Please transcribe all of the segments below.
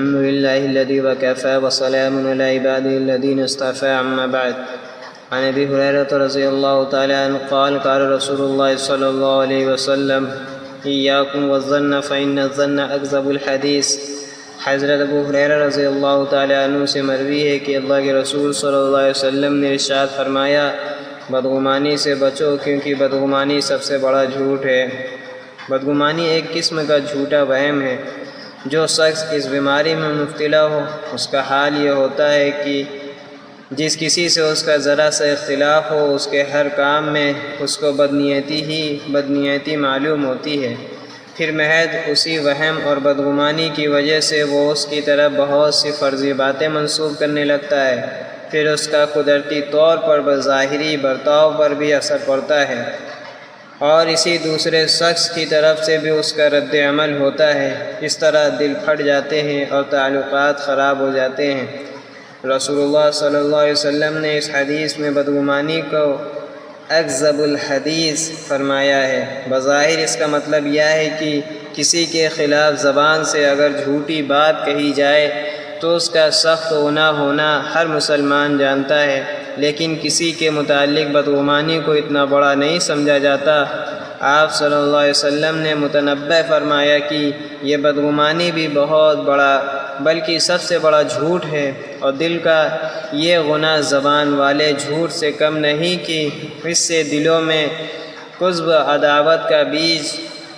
الحمد لله الذي وكفى وسلام على عباده الذين اصطفى أما بعد. عن أبي هريرة رضي الله تعالى عنه قال قال رسول الله صلى الله عليه وسلم إياكم والظن فإن الظن أكذب الحديث. حضرت ابو ہریرہ رضی اللہ تعالی عنہ سے مروی ہے کہ اللہ کے رسول صلی اللہ علیہ وسلم نے ارشاد فرمایا، بدگمانی سے بچو کیونکہ بدگمانی سب سے بڑا جھوٹ ہے۔ بدگمانی ایک قسم کا جھوٹا وہم ہے۔ جو شخص اس بیماری میں مبتلا ہو اس کا حال یہ ہوتا ہے کہ جس کسی سے اس کا ذرا سا اختلاف ہو اس کے ہر کام میں اس کو بدنیتی معلوم ہوتی ہے، پھر محض اسی وہم اور بدگمانی کی وجہ سے وہ اس کی طرف بہت سی فرضی باتیں منسوب کرنے لگتا ہے، پھر اس کا قدرتی طور پر بظاہری برتاؤ پر بھی اثر پڑتا ہے اور اسی دوسرے شخص کی طرف سے بھی اس کا رد عمل ہوتا ہے۔ اس طرح دل پھٹ جاتے ہیں اور تعلقات خراب ہو جاتے ہیں۔ رسول اللہ صلی اللہ علیہ وسلم نے اس حدیث میں بدگمانی کو اکذب الحدیث فرمایا ہے۔ بظاہر اس کا مطلب یہ ہے کہ کسی کے خلاف زبان سے اگر جھوٹی بات کہی جائے تو اس کا سخت گناہ ہونا ہر مسلمان جانتا ہے، لیکن کسی کے متعلق بدگمانی کو اتنا بڑا نہیں سمجھا جاتا۔ آپ صلی اللہ علیہ وسلم نے متنبہ فرمایا کہ یہ بدگمانی بھی بہت بڑا بلکہ سب سے بڑا جھوٹ ہے، اور دل کا یہ گناہ زبان والے جھوٹ سے کم نہیں کہ اس سے دلوں میں قذب عداوت کا بیج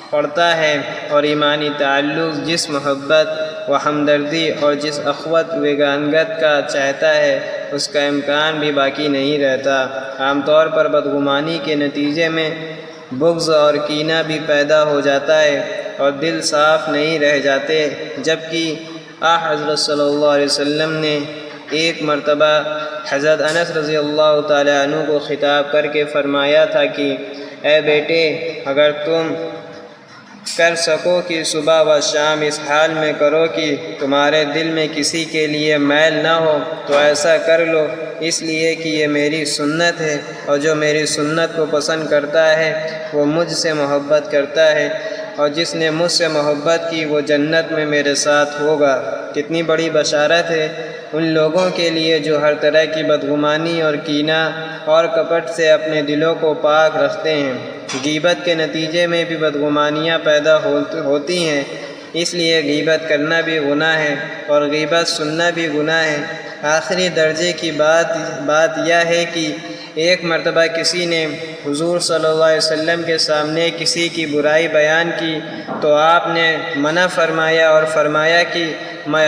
پڑتا ہے اور ایمانی تعلق جس محبت و ہمدردی اور جس اخوت و یگانگت کا چاہتا ہے اس کا امکان بھی باقی نہیں رہتا۔ عام طور پر بدگمانی کے نتیجے میں بغض اور کینہ بھی پیدا ہو جاتا ہے اور دل صاف نہیں رہ جاتے، جبکہ حضرت صلی اللہ علیہ وسلم نے ایک مرتبہ حضرت انس رضی اللہ تعالی عنہ کو خطاب کر کے فرمایا تھا کہ اے بیٹے، اگر تم کر سکو کہ صبح و شام اس حال میں کرو کہ تمہارے دل میں کسی کے لیے میل نہ ہو تو ایسا کر لو، اس لیے کہ یہ میری سنت ہے، اور جو میری سنت کو پسند کرتا ہے وہ مجھ سے محبت کرتا ہے، اور جس نے مجھ سے محبت کی وہ جنت میں میرے ساتھ ہوگا۔ کتنی بڑی بشارت ہے ان لوگوں کے لیے جو ہر طرح کی بدگمانی اور کینہ اور کپٹ سے اپنے دلوں کو پاک رکھتے ہیں۔ غیبت کے نتیجے میں بھی بدگمانیاں پیدا ہوتی ہیں، اس لیے غیبت کرنا بھی گناہ ہے اور غیبت سننا بھی گناہ ہے۔ آخری درجے کی بات یہ ہے کہ ایک مرتبہ کسی نے حضور صلی اللہ علیہ وسلم کے سامنے کسی کی برائی بیان کی تو آپ نے منع فرمایا اور فرمایا کہ میں